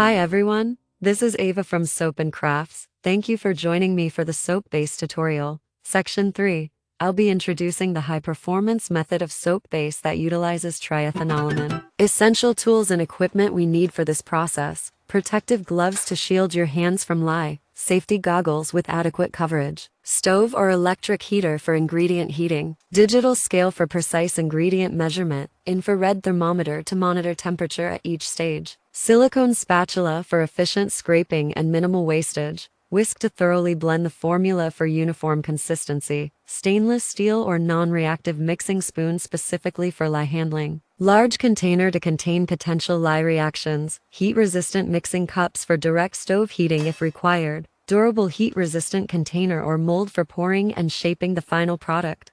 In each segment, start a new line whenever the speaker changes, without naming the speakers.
Hi everyone, this is Ava from Soapncrafts. Thank you for joining me for the soap base tutorial. Section 3. I'll be introducing the high-performance method of soap base that utilizes triethanolamine. Essential tools and equipment we need for this process: protective gloves to shield your hands from lye, safety goggles with adequate coverage, stove or electric heater for ingredient heating, digital scale for precise ingredient measurement, infrared thermometer to monitor temperature at each stage, silicone spatula for efficient scraping and minimal wastage, whisk to thoroughly blend the formula for uniform consistency, stainless steel or non-reactive mixing spoon specifically for lye handling, large container to contain potential lye reactions, heat-resistant mixing cups for direct stove heating if required, durable heat-resistant container or mold for pouring and shaping the final product.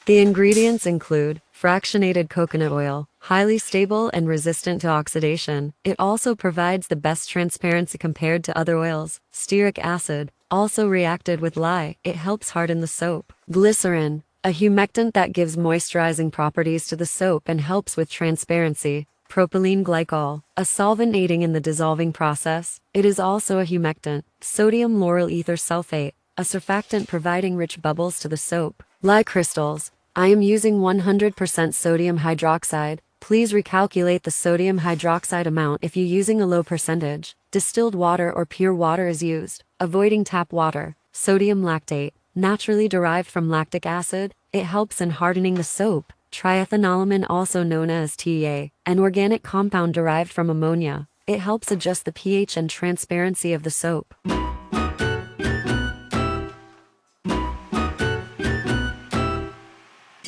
The ingredients include fractionated coconut oil, highly stable and resistant to oxidation. It also provides the best transparency compared to other oils. Stearic acid, also reacted with lye, it helps harden the soap. Glycerin, a humectant that gives moisturizing properties to the soap and helps with transparency. Propylene glycol, a solvent aiding in the dissolving process. It is also a humectant. Sodium lauryl ether sulfate, a surfactant providing rich bubbles to the soap. Lye crystals, I am using 100% sodium hydroxide. Please recalculate the sodium hydroxide amount if you're using a low percentage. Distilled water or pure water is used. Avoiding tap water. Sodium lactate, naturally derived from lactic acid. It helps in hardening the soap. Triethanolamine, also known as TEA, an organic compound derived from ammonia. It helps adjust the pH and transparency of the soap.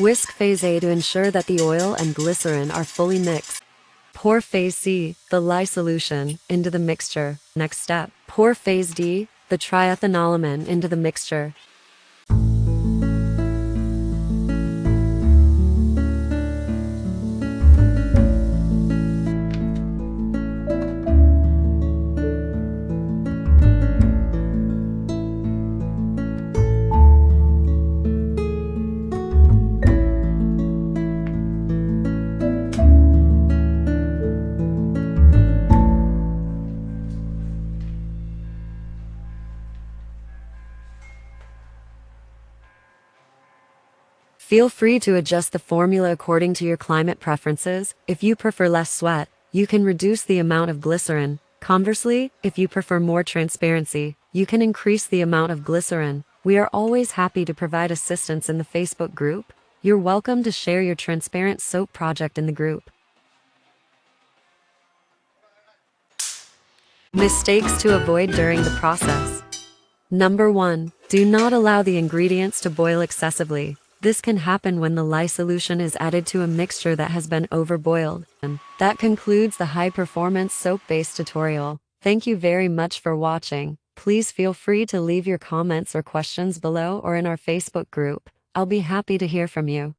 Whisk phase A to ensure that the oil and glycerin are fully mixed. Pour phase C, the lye solution, into the mixture. Next step, pour phase D, the triethanolamine, into the mixture. Feel free to adjust the formula according to your climate preferences. If you prefer less sweat, you can reduce the amount of glycerin. Conversely, if you prefer more transparency, you can increase the amount of glycerin. We are always happy to provide assistance in the Facebook group. You're welcome to share your transparent soap project in the group. Mistakes to avoid during the process. Number 1. Do not allow the ingredients to boil excessively. This can happen when the lye solution is added to a mixture that has been overboiled. And that concludes the high-performance soap base tutorial. Thank you very much for watching. Please feel free to leave your comments or questions below or in our Facebook group. I'll be happy to hear from you.